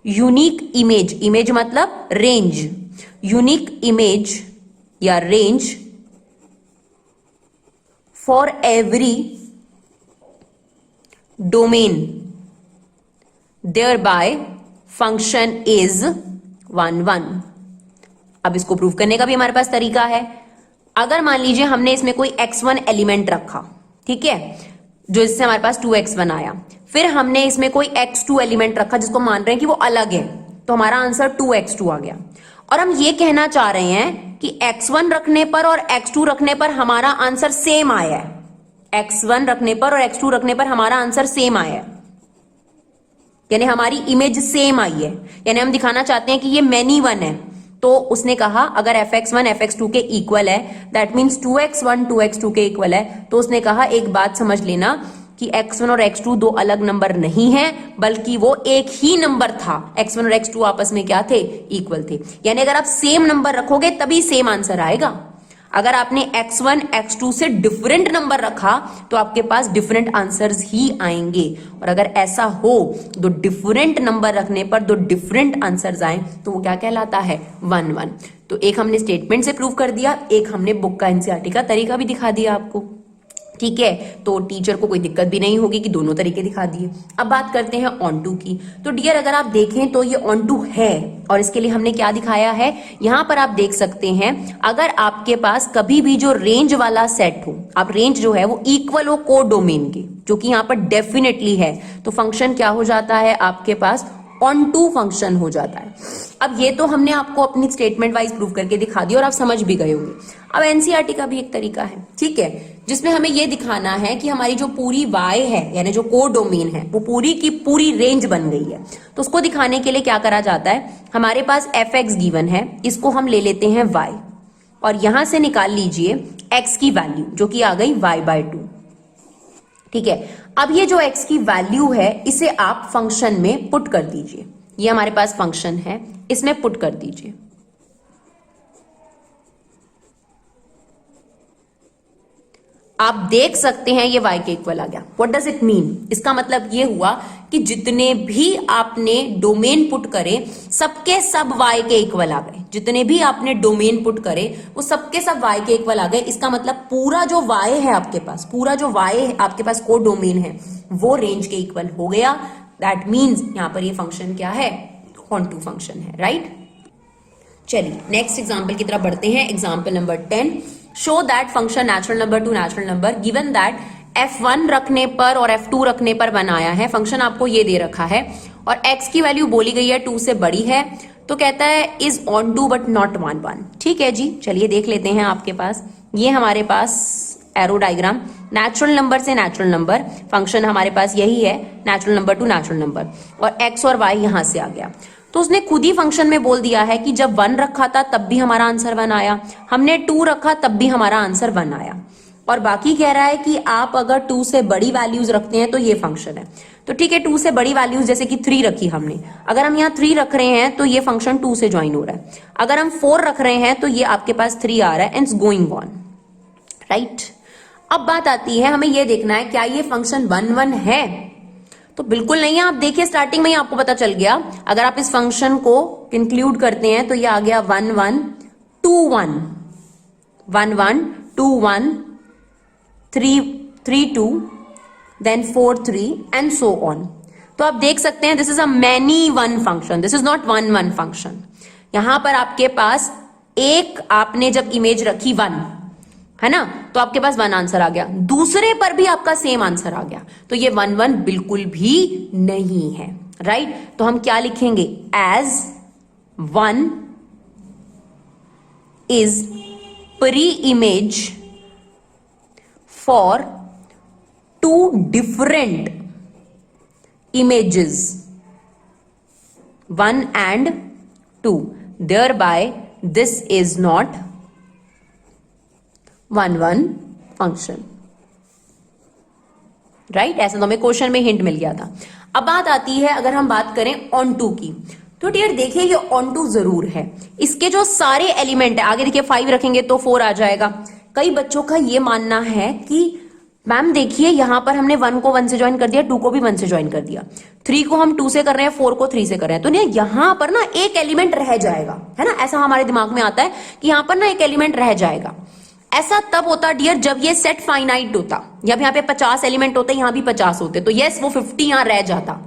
[SPEAKER 1] unique image, image मतलब रेंज, यूनिक इमेज या range for every domain, thereby function is 1 1। अब इसको प्रूव करने का भी हमारे पास तरीका है। अगर मान लीजिए हमने इसमें कोई x1 एलिमेंट रखा, ठीक है, जो इससे हमारे पास 2x1 आया, फिर हमने इसमें कोई x2 एलिमेंट रखा जिसको मान रहे हैं कि वो अलग है, तो हमारा आंसर 2x2 आ गया। और हम ये कहना चाह रहे हैं कि x1 रखने पर और x2 रखने पर हमारा आंसर सेम आया है, x1 रखने पर और x2 रखने पर हमारा आंसर सेम आया है, यानी हमारी इमेज सेम आई है, यानी हम दिखाना चाहते हैं कि ये मैनी वन है। तो उसने कहा अगर fx1 fx2 के इक्वल है, दैट मीन्स 2x1 2x2 के इक्वल है। तो उसने कहा एक बात समझ लेना कि x1 और x2 दो अलग नंबर नहीं है, बल्कि वो एक ही नंबर था। x1 और x2 आपस में क्या थे? इक्वल थे। यानी अगर आप सेम नंबर रखोगे तभी सेम आंसर आएगा। अगर आपने x1 x2 से डिफरेंट नंबर रखा तो आपके पास डिफरेंट आंसर्स ही आएंगे। और अगर ऐसा हो दो डिफरेंट नंबर रखने पर दो डिफरेंट आंसर्स आए तो वो क्या कहलाता है? 1 1। तो एक हमने स्टेटमेंट से प्रूव कर दिया, एक हमने बुक का एनसीईआरटी का तरीका भी दिखा दिया आपको। ठीक है, तो टीचर को कोई दिक्कत भी नहीं होगी कि दोनों तरीके दिखा दिए। अब बात करते हैं ऑन टू की। तो डियर अगर आप देखें तो ये ऑन टू है, और इसके लिए हमने क्या दिखाया है, यहां पर आप देख सकते हैं अगर आपके पास कभी भी जो रेंज वाला सेट हो, आप रेंज जो है वो इक्वल हो को डोमेन के, जो कि यहां पर डेफिनेटली है, तो फंक्शन क्या हो जाता है आपके पास? ऑन टू फंक्शन हो जाता है। अब ये तो हमने आपको अपनी स्टेटमेंट वाइज प्रूव करके दिखा दिया और आप समझ भी गए होंगे। अब एनसीईआरटी का भी एक तरीका है, ठीक है, जिसमें हमें ये दिखाना है कि हमारी जो पूरी वाई है, यानी जो को डोमेन है, वो पूरी की पूरी रेंज बन गई है। तो उसको दिखाने के लिए क्या करा जाता है, हमारे पास एफ एक्स गिवन है, इसको हम ले लेते हैं वाई, और यहां से निकाल लीजिए एक्स की वैल्यू जो कि आ गई y/2। ठीक है, अब ये जो x की वैल्यू है इसे आप फंक्शन में पुट कर दीजिए। ये हमारे पास फंक्शन है, इसमें पुट कर दीजिए। आप देख सकते हैं ये y के इक्वल आ गया। What does it mean? इसका मतलब ये हुआ कि जितने भी आपने डोमेन पुट करे सबके सब y के इक्वल आ गए। जितने भी आपने डोमेन पुट करे वो सबके सब y के इक्वल आ गए। इसका मतलब पूरा जो y है आपके पास, पूरा जो y है आपके पास को डोमेन है, वो रेंज के इक्वल हो गया। दैट मीन्स यहां पर ये फंक्शन क्या है? ऑन टू फंक्शन है, राइट? चलिए नेक्स्ट एग्जाम्पल की तरफ बढ़ते हैं। Example number 10, show that function natural number two natural number given that f1 रखने पर और f2 रखने पर बनाया है। फंक्शन आपको ये दे रखा है और x की वैल्यू बोली गई है 2 से बड़ी है, तो कहता है is onto but not 1 1। ठीक है जी, चलिए देख लेते हैं। आपके पास ये हमारे पास एरो डायग्राम, नेचुरल नंबर से नेचुरल नंबर, फंक्शन हमारे पास यही है natural number two natural number, और x और y यहां से आ गया। तो उसने खुद ही फंक्शन में बोल दिया है कि जब 1 रखा था तब भी हमारा आंसर 1 आया, हमने 2 रखा तब भी हमारा आंसर 1 आया, और बाकी कह रहा है कि आप अगर 2 से बड़ी वैल्यूज रखते हैं तो ये फंक्शन है। तो ठीक है, 2 से बड़ी वैल्यूज जैसे कि 3 रखी हमने, अगर हम यहाँ 3 रख रहे हैं तो ये फंक्शन 2 से ज्वाइन हो रहा है। अगर हम 4 रख रहे हैं तो ये आपके पास 3 आ रहा है, and it's going on, right? अब बात आती है, हमें ये देखना है क्या ये फंक्शन 1 1 है? तो बिल्कुल नहीं है। आप देखिए स्टार्टिंग में ही आपको पता चल गया। अगर आप इस फंक्शन को इंक्लूड करते हैं तो ये आ गया 1 1 2 1 1 1 2 1 3 3 2 देन 4 3 एंड सो ऑन। तो आप देख सकते हैं this is a many one function, this is not 1 1 function. यहां पर आपके पास एक आपने जब इमेज रखी 1 है ना, तो आपके पास 1 आंसर आ गया, दूसरे पर भी आपका सेम आंसर आ गया, तो ये 1 1 बिल्कुल भी नहीं है, राइट? तो हम क्या लिखेंगे? As 1 is pre image for 2 different images 1 and 2, thereby this is not 1 1 फंक्शन, राइट? ऐसा तो हमें क्वेश्चन में हिंट मिल गया था। अब बात आती है अगर हम बात करें ऑन टू की, तो डियर देखिए ये ऑन टू जरूर है। इसके जो सारे एलिमेंट है, आगे देखिए 5 रखेंगे तो 4 आ जाएगा। कई बच्चों का ये मानना है कि मैम देखिए यहां पर हमने 1 को 1 से ज्वाइन कर दिया, 2 को भी 1 से ज्वाइन कर दिया, 3 को हम 2 से कर रहे हैं, 4 को 3 से कर रहे हैं, तो नहीं यहां पर ना एक एलिमेंट रह जाएगा, है ना? ऐसा हमारे दिमाग में आता है कि यहां पर ना एक एलिमेंट रह जाएगा। ऐसा तब होता डियर जब ये सेट फाइनाइट होता, जब यहाँ पे 50 एलिमेंट होते, यहां भी 50 होते, तो यस वो 50 यहां रह जाता।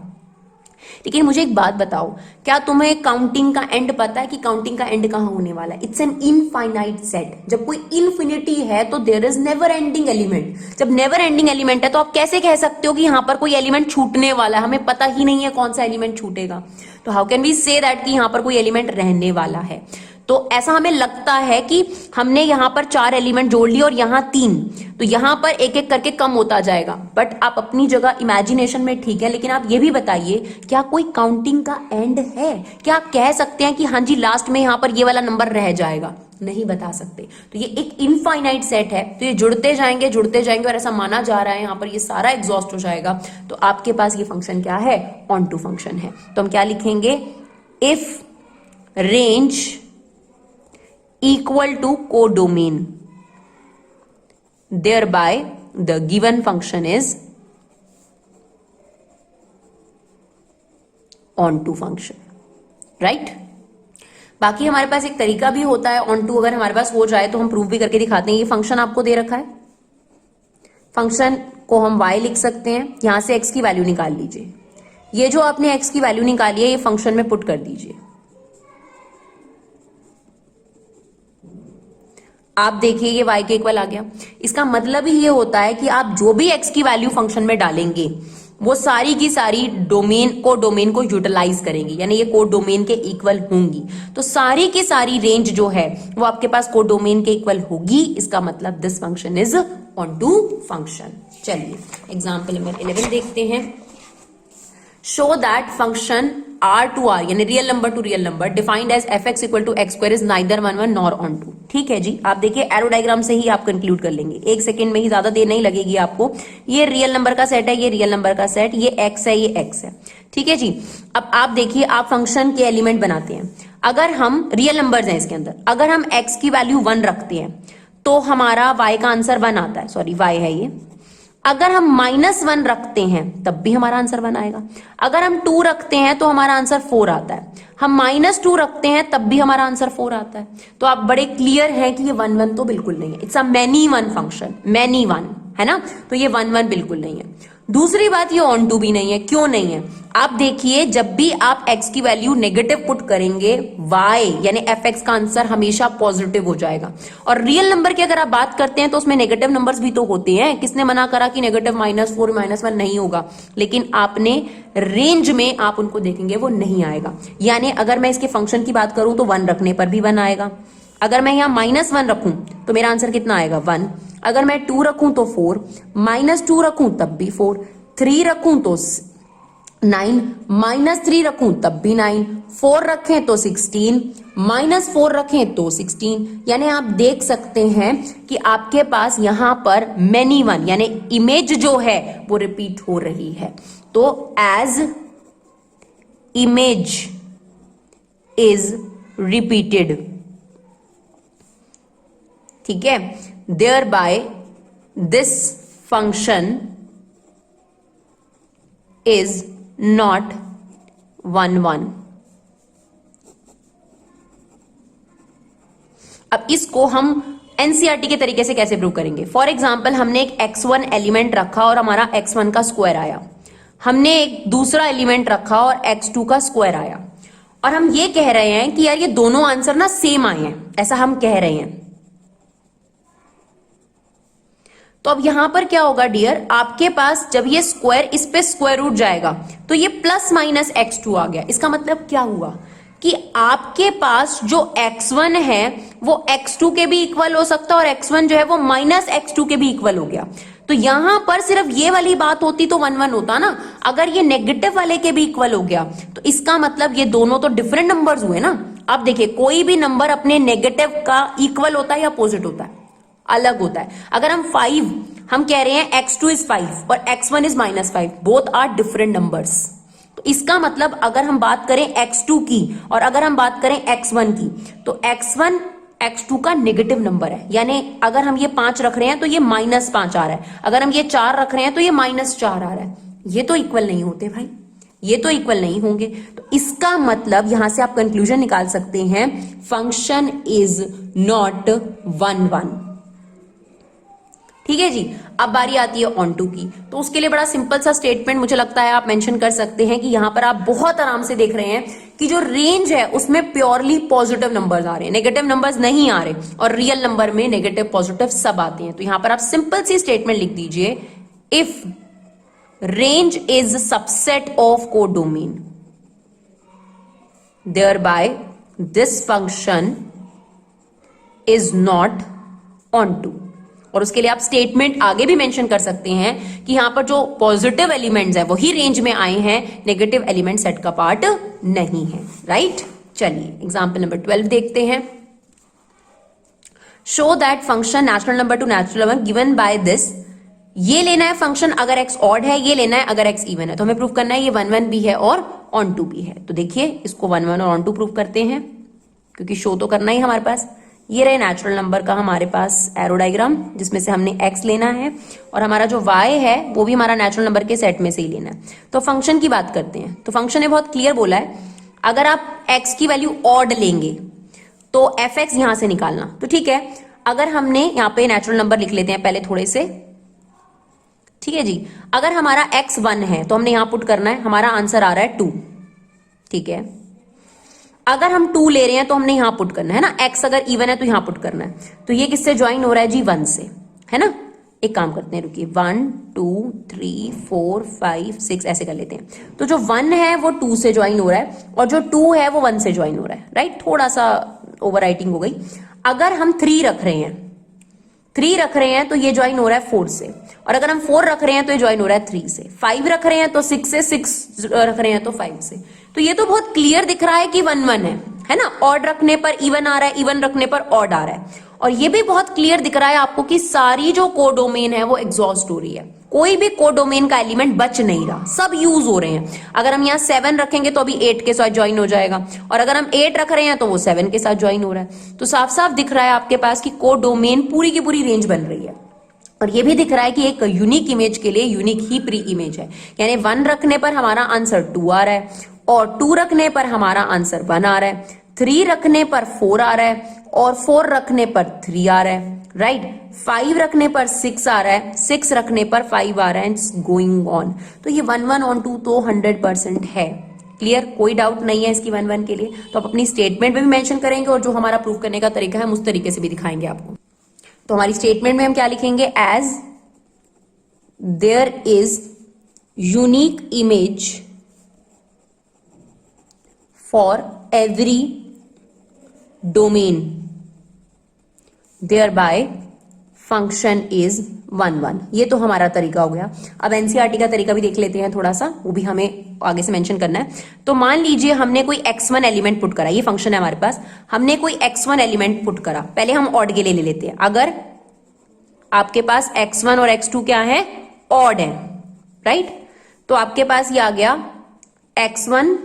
[SPEAKER 1] लेकिन मुझे एक बात बताओ, क्या तुम्हें काउंटिंग का एंड पता है कि काउंटिंग का एंड कहां होने वाला है? It's an infinite set. जब कोई इन्फिनिटी है तो there is never ending element. जब नेवर एंडिंग एलिमेंट है तो आप कैसे कह सकते हो कि यहां पर कोई एलिमेंट छूटने वाला है? हमें पता ही नहीं है कौन सा एलिमेंट छूटेगा, तो how can we say that कि यहां पर कोई एलिमेंट रहने वाला है? तो ऐसा हमें लगता है कि हमने यहां पर 4 एलिमेंट जोड़ लिए और यहां 3, तो यहां पर एक एक करके कम होता जाएगा। बट आप अपनी जगह इमेजिनेशन में ठीक है, लेकिन आप ये भी बताइए क्या कोई काउंटिंग का एंड है? क्या आप कह सकते हैं कि हाँ जी लास्ट में यहां पर ये वाला नंबर रह जाएगा? नहीं बता सकते। तो ये एक इनफाइनाइट सेट है, तो ये जुड़ते जाएंगे और ऐसा माना जा रहा है यहां पर ये सारा एग्जॉस्ट हो जाएगा। तो आपके पास ये फंक्शन क्या है? ऑन टू फंक्शन है। तो हम क्या लिखेंगे? If range equal to codomain, thereby the given function is onto function, right? बाकी हमारे पास एक तरीका भी होता है ऑन टू, अगर हमारे पास हो जाए तो हम प्रूव भी करके दिखाते हैं। ये फंक्शन आपको दे रखा है, फंक्शन को हम y लिख सकते हैं, यहां से x की वैल्यू निकाल लीजिए। ये जो आपने x की वैल्यू निकाली है ये फंक्शन में पुट कर दीजिए। आप देखिए ये y के इक्वल आ गया। इसका मतलब ही ये होता है कि आप जो भी x की वैल्यू फंक्शन में डालेंगे वो सारी की सारी डोमेन को यूटिलाइज करेंगी, यानी ये कोड डोमेन के इक्वल होंगी। तो सारी की सारी रेंज जो है वो आपके पास कोड डोमेन के इक्वल होगी। इसका मतलब this function is onto function. चलिए एग्जाम्पल नंबर 11 देखते हैं। Show that function R to R यानी real number to real number defined as fx equal to x square is neither 1 1 nor onto. ठीक है जी, आप देखिए arrow diagram से ही आप कंक्लूड कर लेंगे, 1 सेकंड में ही, ज्यादा देर नहीं लगेगी आपको। ये रियल नंबर का सेट है, ये रियल नंबर का सेट, ये x है, ये x है। ठीक है जी, अब आप देखिए आप फंक्शन के एलिमेंट बनाते हैं। अगर हम रियल नंबर्स हैं इसके अंदर, अगर हम x की वैल्यू 1 रखते हैं तो हमारा y का आंसर 1 आता है, सॉरी y है ये। अगर हम -1 रखते हैं तब भी हमारा आंसर 1 आएगा। अगर हम 2 रखते हैं तो हमारा आंसर 4 आता है। हम -2 रखते हैं तब भी हमारा आंसर 4 आता है। तो आप बड़े क्लियर है कि ये 1 1 तो बिल्कुल नहीं है, it's a many one function, many one है ना, तो ये 1 1 बिल्कुल नहीं है। दूसरी बात ये ऑन टू भी नहीं है। क्यों नहीं है? आप देखिए जब भी आप x की वैल्यू नेगेटिव पुट करेंगे y यानी fx का आंसर हमेशा पॉजिटिव हो जाएगा। और रियल नंबर की अगर आप बात करते हैं तो उसमें नेगेटिव नंबर्स भी तो होते हैं। किसने मना करा कि नेगेटिव -4 -1 नहीं होगा? लेकिन आपने रेंज में आप उनको देखेंगे वो नहीं आएगा। यानी अगर मैं इसके फंक्शन की बात करूं तो 1 रखने पर भी 1 आएगा। अगर मैं यहां -1 रखूं तो मेरा आंसर कितना आएगा? 1। अगर मैं 2 रखूं तो 4, -2 रखूं तब भी 4, 3 रखूं तो 9, -3 रखूं तब भी 9, 4 रखें तो 16, -4 रखें तो 16। यानी आप देख सकते हैं कि आपके पास यहां पर मैनी वन यानी इमेज जो है वो रिपीट हो रही है। तो एज इमेज इज रिपीटेड, ठीक है, thereby this function is not 1 1। अब इसको हम एनसीईआरटी के तरीके से कैसे प्रूव करेंगे? फॉर एग्जाम्पल हमने एक x1 एलिमेंट रखा और हमारा x1 का स्क्वायर आया। हमने एक दूसरा एलिमेंट रखा और x2 का स्क्वायर आया, और हम ये कह रहे हैं कि यार ये दोनों आंसर ना सेम आए हैं, ऐसा हम कह रहे हैं। तो अब यहां पर क्या होगा डियर, आपके पास जब ये स्क्वायर इस पे स्क्वायर रूट जाएगा तो ये +-x2 आ गया। इसका मतलब क्या हुआ कि आपके पास जो x1 है वो x2 के भी इक्वल हो सकता है और x1 जो है वो -x2 के भी इक्वल हो गया। तो यहां पर सिर्फ ये वाली बात होती तो 1 1 होता ना। अगर ये नेगेटिव वाले के भी इक्वल हो गया तो इसका मतलब ये दोनों तो डिफरेंट नंबर्स हुए ना। अब देखिए कोई भी नंबर अपने नेगेटिव का इक्वल होता है या अपोजिट होता है? अलग होता है। अगर हम 5 हम कह रहे हैं x2 इज 5 और x1 is -5, both are different numbers. तो इसका मतलब अगर हम बात करें x2 की और अगर हम बात करें x1 की, तो x1 x2 का नेगेटिव नंबर है। यानी अगर हम ये 5 रख रहे हैं तो ये -5 आ रहा है, अगर हम ये 4 रख रहे हैं तो ये -4 आ रहा है। ये तो इक्वल नहीं होते भाई, ये तो इक्वल नहीं होंगे। तो इसका मतलब यहां से आप कंक्लूजन निकाल सकते हैं फंक्शन इज नॉट 1 1। ठीक है जी। अब बारी आती है ऑन टू की, तो उसके लिए बड़ा सिंपल सा स्टेटमेंट मुझे लगता है आप मेंशन कर सकते हैं कि यहां पर आप बहुत आराम से देख रहे हैं कि जो रेंज है उसमें प्योरली पॉजिटिव नंबर्स आ रहे हैं, नेगेटिव नंबर्स नहीं आ रहे, और रियल नंबर में नेगेटिव पॉजिटिव सब आते हैं। तो यहां पर आप सिंपल सी स्टेटमेंट लिख दीजिए, if range is subset of codomain, thereby this function is not onto. और उसके लिए आप स्टेटमेंट आगे भी मेंशन कर सकते हैं कि यहां पर जो पॉजिटिव एलिमेंट्स हैं वही रेंज में आए हैं, नेगेटिव एलिमेंट सेट का पार्ट नहीं है, राइट। चलिए एग्जांपल नंबर 12 देखते हैं। Show that function natural number two natural number given by this. ये लेना है फंक्शन अगर x ऑड है, ये लेना है अगर x इवन है। तो हमें प्रूव करना है ये 1 1 भी है और ऑन टू भी है। तो देखिए इसको 1 1 और ऑन टू प्रूव करते हैं, क्योंकि शो तो करना ही हमारे पास। ये रहे नेचुरल नंबर का हमारे पास एरो डायग्राम, जिसमें से हमने x लेना है और हमारा जो y है वो भी हमारा नेचुरल नंबर के सेट में से ही लेना है। तो फंक्शन की बात करते हैं। तो फंक्शन ने बहुत क्लियर बोला है, अगर आप x की वैल्यू ऑड लेंगे तो fx यहां से निकालना। तो ठीक है, अगर हमने यहाँ पे नेचुरल नंबर लिख लेते हैं पहले थोड़े से, ठीक है जी। अगर हमारा x 1 है तो हमने यहां पुट करना है, हमारा आंसर आ रहा है 2, ठीक है। अगर हम 2 ले रहे हैं तो हमने यहां पुट करना है ना, x अगर इवन है तो यहां पुट करना है। तो ये किससे ज्वाइन हो रहा है जी, 1 से, है ना। एक काम करते हैं, रुकिए, 1 2 3 4 5 6 ऐसे कर लेते हैं। तो जो 1 है वो 2 से ज्वाइन हो रहा है और जो 2 है वो 1 से ज्वाइन हो रहा है, राइट। थोड़ा सा ओवरराइटिंग हो गई। अगर हम 3 रख रहे हैं तो ये ज्वाइन हो रहा है 4 से, और अगर हम 4 रख रहे हैं तो ये ज्वाइन हो रहा है 3 से। 5 रख रहे हैं तो 6 से, 6 रख रहे हैं तो 5 से। तो ये तो बहुत क्लियर दिख रहा है कि 1 1 है ना। ऑड रखने पर इवन आ रहा है, इवन रखने पर ऑड आ रहा है। और ये भी बहुत क्लियर दिख रहा है आपको कि सारी जो कोडोमेन है वो एग्जॉस्ट हो रही है, कोई भी कोडोमेन का एलिमेंट बच नहीं रहा, सब यूज हो रहे हैं। अगर हम यहाँ 7 रखेंगे तो अभी 8 के साथ ज्वाइन हो जाएगा, और अगर हम 8 रख रहे हैं तो वो 7 के साथ ज्वाइन हो रहा है। तो साफ साफ दिख रहा है आपके पास कि कोडोमेन पूरी की पूरी रेंज बन रही है। और ये भी दिख रहा है कि एक यूनिक इमेज के लिए यूनिक ही प्री इमेज है, यानी 1 रखने पर हमारा आंसर 2 आ रहा है, और 2 रखने पर हमारा आंसर 1 आ रहा है, 3 रखने पर 4 आ रहा है, और 4 रखने पर 3 आ रहा है, राइट। 5 रखने पर 6 आ रहा है, 6 रखने पर 5 आ रहा है, गोइंग ऑन। तो ये 1 1 ऑन 2 तो 100% है, क्लियर, कोई डाउट नहीं है इसकी 1 1 के लिए। तो आप अपनी स्टेटमेंट में भी मेंशन करेंगे और जो हमारा प्रूव करने का तरीका है हम उस तरीके से भी दिखाएंगे आपको। तो हमारी स्टेटमेंट में हम क्या लिखेंगे, as there is unique image for every domain thereby function is 1 1। ये तो हमारा तरीका हो गया। अब एनसीईआरटी का तरीका भी देख लेते हैं थोड़ा सा, वो भी हमें आगे से मेंशन करना है। तो मान लीजिए हमने कोई x1 एलिमेंट पुट करा, ये फंक्शन है हमारे पास, हमने कोई x1 एलिमेंट पुट करा। पहले हम ऑड के लिए ले लेते हैं। अगर आपके पास x1 और x2 क्या है, ऑड है, राइट। तो आपके पास ये आ गया x1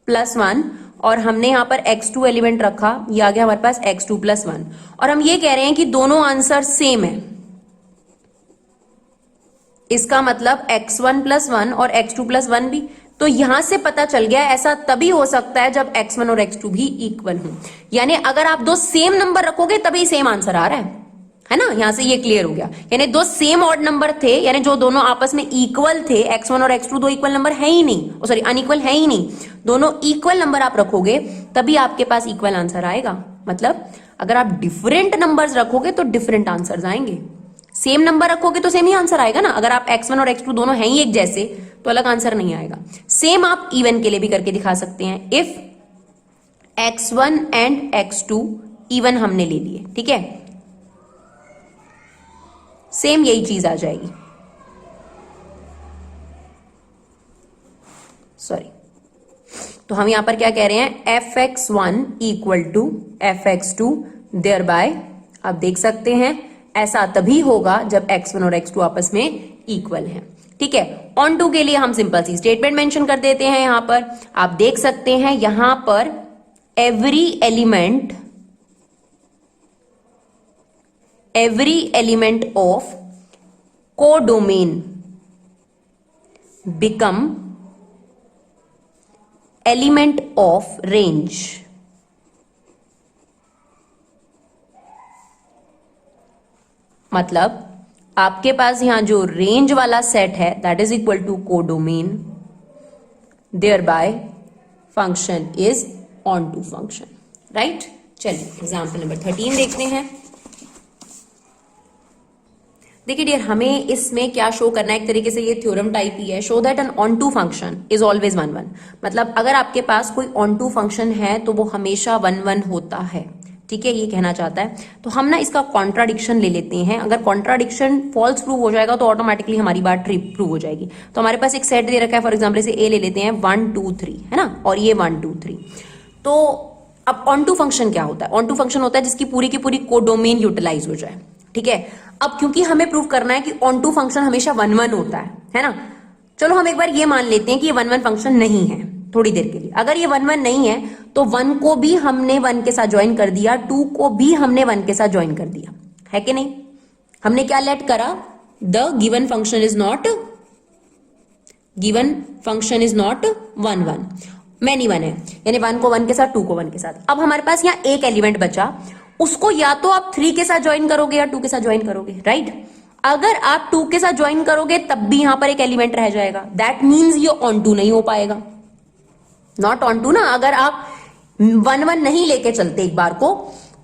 [SPEAKER 1] + 1, और हमने यहां पर x2 एलिमेंट रखा, ये आ गया हमारे पास x2 + 1। और हम ये कह रहे हैं कि दोनों आंसर सेम है, इसका मतलब x1 + 1 और x2 + 1 भी। तो यहां से पता चल गया ऐसा तभी हो सकता है जब x1 और x2 भी इक्वल हो, यानी अगर आप दो सेम नंबर रखोगे तभी सेम आंसर आ रहा है ना। यहां से ये क्लियर हो गया, यानी दो सेम ऑड नंबर थे, यानी जो दोनों आपस में इक्वल थे, x1 और x2 दो इक्वल नंबर है ही नहीं, सॉरी अनइक्वल है ही नहीं, दोनों इक्वल नंबर आप रखोगे तभी आपके पास इक्वल आंसर आएगा। मतलब अगर आप डिफरेंट नंबर्स रखोगे तो डिफरेंट आंसर्स आएंगे, सेम नंबर रखोगे तो सेम ही आंसर आएगा ना। अगर आप x1 और x2 दोनों हैं ही एक जैसे तो अलग आंसर नहीं आएगा। सेम आप इवन के लिए भी करके दिखा सकते हैं। If x1 and x2 even हमने ले लिए, ठीक है, सेम यही चीज आ जाएगी, सॉरी। तो हम यहां पर क्या कह रहे हैं, fx1 = fx2 thereby। आप देख सकते हैं ऐसा तभी होगा जब x1 और x2 आपस में इक्वल हैं, ठीक है। ऑन टू के लिए हम सिंपल सी स्टेटमेंट मेंशन कर देते हैं। यहां पर आप देख सकते हैं, यहां पर every element of codomain become element of range. मतलब आपके पास यहां जो रेंज वाला सेट है that is equal to codomain, thereby function is onto function, right. चलिए एग्जाम्पल नंबर 13 देखते हैं। देखिए डियर, हमें इसमें क्या शो करना है, एक तरीके से ये थ्योरम टाइप ही है। Show that an onto function is always 1 1। मतलब अगर आपके पास कोई ऑन टू फंक्शन है तो वो हमेशा 1 1 होता है, ठीक है, ये कहना चाहता है। तो हम ना इसका कॉन्ट्राडिक्शन ले लेते हैं। अगर कॉन्ट्राडिक्शन फॉल्स प्रूव हो जाएगा तो ऑटोमेटिकली हमारी बात ट्रू प्रूव हो जाएगी। तो हमारे पास एक सेट दे रखा है, फॉर एग्जाम्पल से ए ले लेते हैं 1 2 3, है ना, और ये 1 2 3। तो अब ऑन टू फंक्शन क्या होता है? ऑन टू फंक्शन होता है जिसकी पूरी की पूरी कोडोमेन यूटिलाइज हो जाए, ठीक है। अब क्योंकि हमें प्रूव करना है कि ऑन टू फंक्शन हमेशा 1 1 होता है ना। चलो हम एक बार ये मान लेते हैं कि ये 1 1 फंक्शन नहीं है थोड़ी देर के लिए। अगर ये 1 1 नहीं है तो 1 को भी हमने 1 के साथ ज्वाइन कर दिया, 2 को भी हमने 1 के साथ ज्वाइन कर दिया, है कि नहीं? हमने क्या लेट करा? The given function is not 1 1, many 1 है, यानी 1 को 1 के साथ, 2 को 1 के साथ। अब हमारे पास यहाँ एक एलिमेंट बचा, उसको या तो आप 3 के साथ ज्वाइन करोगे या 2 के साथ ज्वाइन करोगे, राइट? अगर आप 2 के साथ ज्वाइन करोगे तब भी यहां पर एक एलिमेंट रह जाएगा, दैट मीन्स ये ऑन टू नहीं हो पाएगा, नॉट ऑन टू ना। अगर आप 1 1 नहीं लेके चलते एक बार को,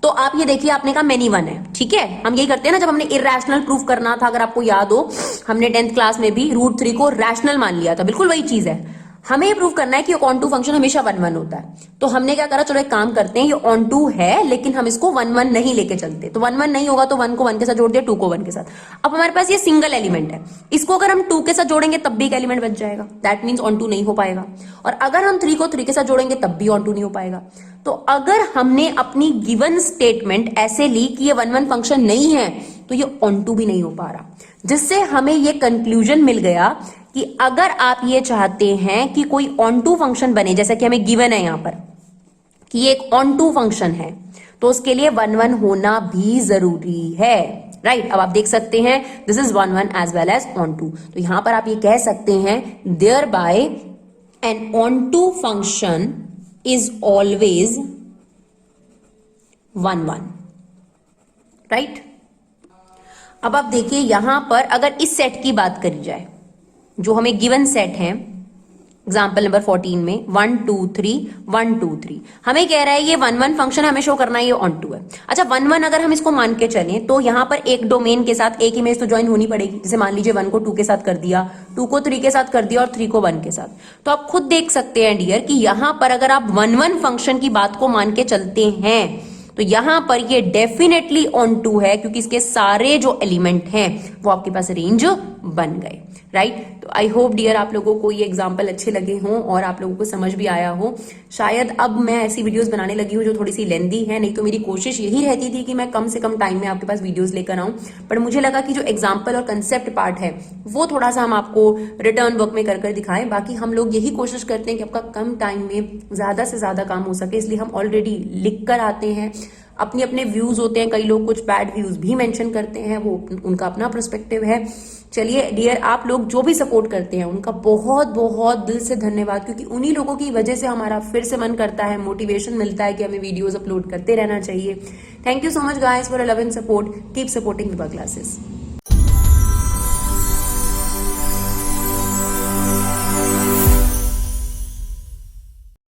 [SPEAKER 1] तो आप ये देखिए आपने कहा मेनी 1 है, ठीक है। हम यही करते हैं ना जब हमने इरैशनल प्रूफ करना था, अगर आपको याद हो, हमने 10th क्लास में भी √3 को रैशनल मान लिया था, बिल्कुल वही चीज है। हमें ये प्रूव करना है कि ऑन टू फंक्शन हमेशा 1 1 होता है। तो हमने क्या करा, चलो एक काम करते हैं, ये ऑन टू है लेकिन हम इसको 1 1 नहीं लेके चलते। तो 1 1 नहीं होगा तो 1 को 1 के साथ जोड़ दिया, 2 को 1 के साथ। अब हमारे पास ये सिंगल एलिमेंट है, इसको अगर हम 2 के साथ जोड़ेंगे तब भी एक एलिमेंट बच जाएगा, दैट मीन्स ऑन टू नहीं हो पाएगा। और अगर हम 3 को 3 के साथ जोड़ेंगे तब भी ऑन टू नहीं हो पाएगा। तो अगर हमने अपनी गिवन स्टेटमेंट ऐसे ली कि ये 1 1 फंक्शन नहीं है, तो ये ऑन टू भी नहीं हो पा रहा, जिससे हमें ये कंक्लूजन मिल गया कि अगर आप ये चाहते हैं कि कोई ऑन टू फंक्शन बने, जैसा कि हमें गिवन है यहां पर कि ये एक ऑन टू फंक्शन है, तो उसके लिए 1 1 होना भी जरूरी है, राइट? अब आप देख सकते हैं this is 1 1 as well as onto. तो यहां पर आप ये कह सकते हैं thereby an onto function is always 1 1, right? अब आप देखिए यहां पर अगर इस सेट की बात करी जाए जो हमें गिवन सेट है, एग्जाम्पल नंबर 14 में 1 2 3 1 2 3, हमें कह रहा है ये 1 1 फंक्शन हमें शो करना है, ये ऑन टू है। अच्छा 1 1 अगर हम इसको मान के चलें तो यहां पर एक डोमेन के साथ एक इमेज तो ज्वाइन होनी पड़ेगी। जैसे मान लीजिए 1 को 2 के साथ कर दिया, 2 को 3 के साथ कर दिया और 3 को 1 के साथ। तो आप खुद देख सकते हैं डियर कि यहां पर अगर आप 1 1 फंक्शन की बात को मान के चलते हैं तो यहां पर ये डेफिनेटली ऑन टू है, क्योंकि इसके सारे जो एलिमेंट हैं वो आपके पास रेंज बन गए, राइट? तो आई होप डियर आप लोगों को ये एग्जाम्पल अच्छे लगे हों और आप लोगों को समझ भी आया हो। शायद अब मैं ऐसी वीडियोस बनाने लगी हूँ जो थोड़ी सी लेंदी है, नहीं तो मेरी कोशिश यही रहती थी कि मैं कम से कम टाइम में आपके पास वीडियोस लेकर आऊं। पर मुझे लगा कि जो एग्जाम्पल और कंसेप्ट पार्ट है वो थोड़ा सा हम आपको रिटर्न वर्क में कर दिखाएं। बाकी हम लोग यही कोशिश करते हैं कि आपका कम टाइम में ज्यादा से ज्यादा काम हो सके, इसलिए हम ऑलरेडी लिख कर आते हैं। अपने अपने व्यूज होते हैं, कई लोग कुछ बैड व्यूज भी मेंशन करते हैं, वो उनका अपना पर्सपेक्टिव है। चलिए डियर आप लोग जो भी सपोर्ट करते हैं उनका बहुत बहुत दिल से धन्यवाद, क्योंकि उन्हीं लोगों की वजह से हमारा फिर से मन करता है, मोटिवेशन मिलता है कि हमें वीडियोस अपलोड करते रहना चाहिए। Thank you so much guys for love and support, keep supporting Vibha classes.